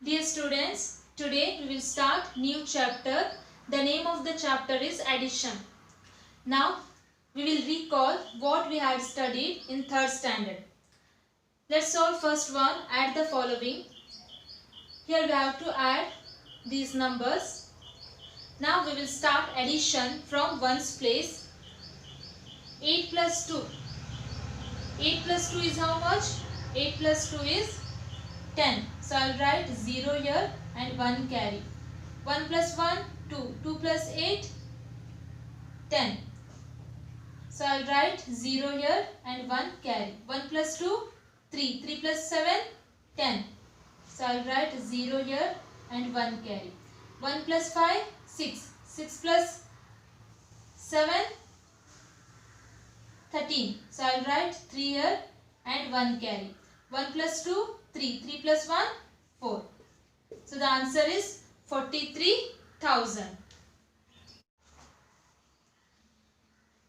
Dear students, today we will start new chapter. The name of the chapter is addition. Now we will recall what we had studied in 3rd standard. Let's solve first one. Add the following. Here we have to add these numbers. Now we will start addition from ones place. 8 plus 2. 8 plus 2 is how much? 8 plus 2 is 10. So I will write 0 here and 1 carry. 1 plus 1, 2. 2 plus 8, 10. So I will write 0 here and 1 carry. 1 plus 2, 3. 3 plus 7, 10. So I will write 0 here and 1 carry. 1 plus 5, 6. 6 plus 7, 13. So I will write 3 here and 1 carry. 1 plus 2, 3. 3 plus 1, 4. So the answer is 43,000.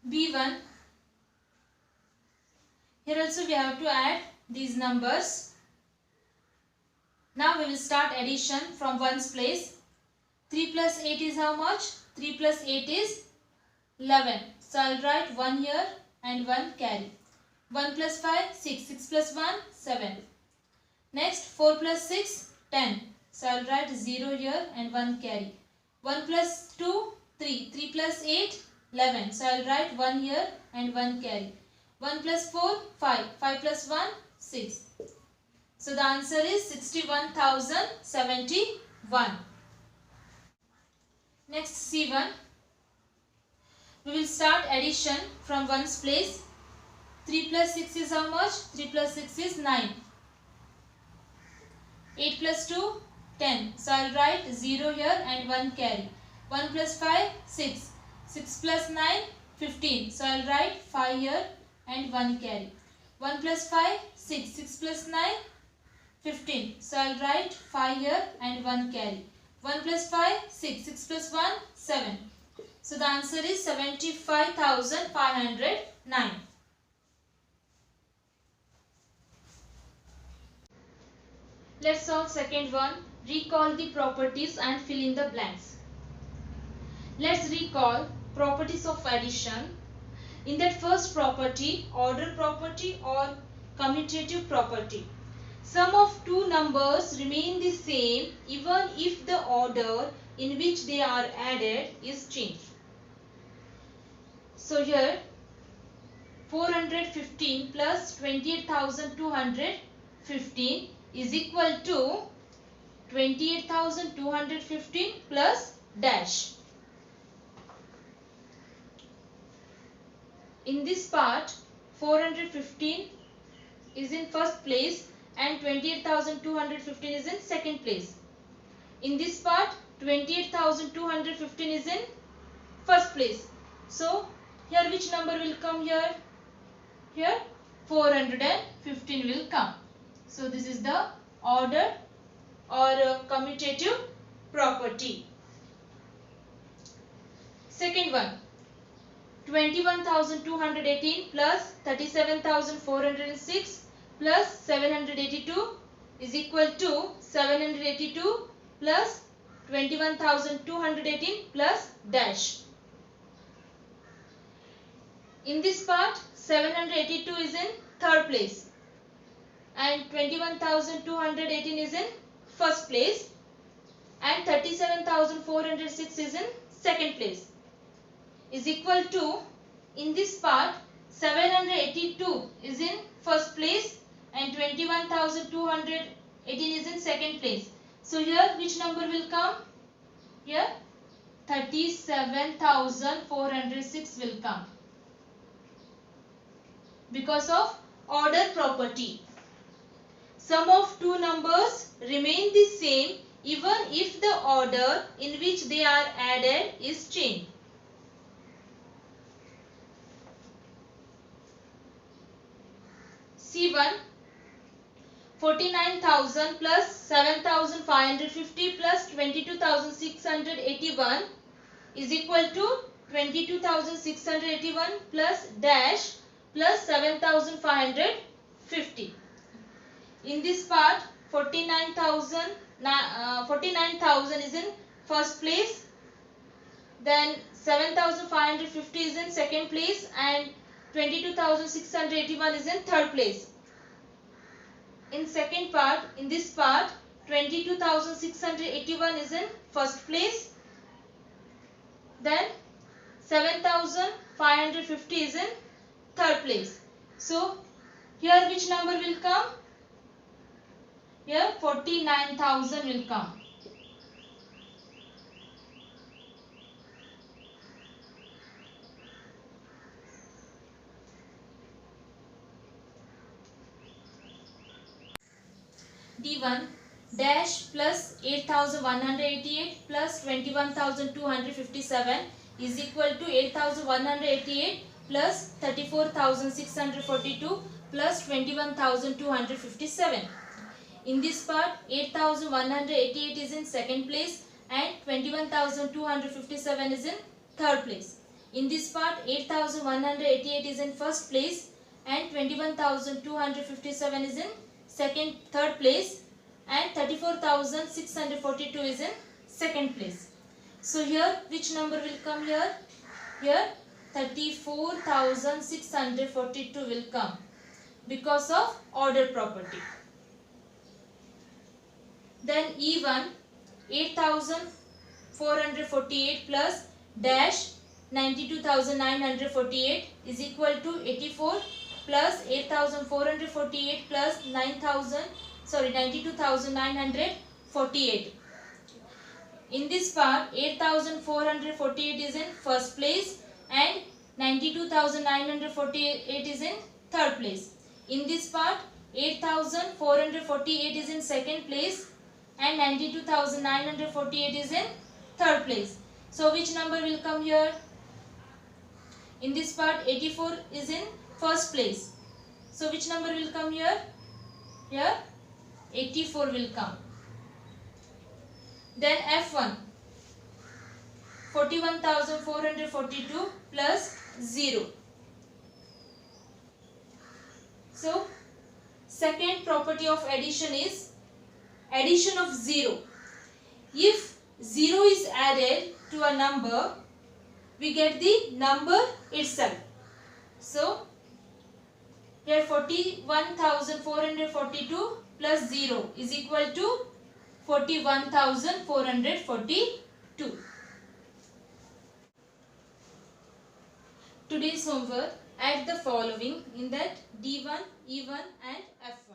B1. Here also we have to add these numbers. Now we will start addition from ones place. 3 plus 8 is how much? 3 plus 8 is 11. So I will write 1 here and 1 carry. 1 plus 5, 6. 6 plus 1, 7. Next 4 plus 6, 10. So I will write 0 here and 1 carry. 1 plus 2, 3. 3 plus 8, 11. So I will write 1 here and 1 carry. 1 plus 4, 5. 5 plus 1, 6. So the answer is 61,071. Next C1. We will start addition from ones place. 3 plus 6 is how much? 3 plus 6 is 9. 8 plus 2, 10. So I will write 0 here and 1 carry. 1 plus 5, 6. 6 plus 9, 15. So I will write 5 here and 1 carry. 1 plus 5, 6. 6 plus 9, 15. So I will write 5 here and 1 carry. 1 plus 5, 6. 6 plus 1, 7. So the answer is 75,509. Let's solve second one. Recall the properties and fill in the blanks. Let's recall properties of addition. In that first property, order property or commutative property. Sum of two numbers remain the same even if the order in which they are added is changed. So here 415 plus 28,215 is equal to 28,215 plus dash. In this part 415 is in first place and 28,215 is in second place. In this part 28,215 is in first place. So here which number will come here? Here 415 will come. So this is the order or commutative property. Second one, 21,218 plus 37,406 plus 782 is equal to 782 plus 21,218 plus dash. In this part 782 is in third place and 21,218 is in first place and 37,406 is in second place is equal to, in this part 782 is in first place and 21,218 is in second place. So here which number will come? Here 37,406 will come because of order property. Sum of two numbers remain the same even if the order in which they are added is changed. C1, 49,000 plus 7,550 plus 22,681 is equal to 22,681 plus dash plus 7,550. In this part 49,000 is in first place. Then 7,550 is in second place and 22,681 is in third place. In second part, in this part, 22,681 is in first place. Then 7,550 is in third place. So here which number will come? Here 49,000 will come. D1 dash plus 8,188 plus 21,257 is equal to 8,188 plus 34,642 plus 21,257. In this part, 8,188 is in second place and 21,257 is in third place. In this part, 8,188 is in first place and 21,257 is in third place and 34,642 is in second place. So here which number will come here? Here 34,642 will come because of order property. Then E1 8,448 plus dash 92,948 is equal to 84 plus 8,448 plus 92,948. In this part, 8,448 is in first place and 92,948 is in third place. In this part, 8,448 is in second place and 92,948 is in third place. So which number will come here? In this part, 84 is in first place. So which number will come here? Here 84 will come. Then F1 41,442 plus 0. So second property of addition is addition of 0. If 0 is added to a number, we get the number itself. So here 41,442 plus 0 is equal to 41,442. Today's homework, add the following in that D1, E1 and F1.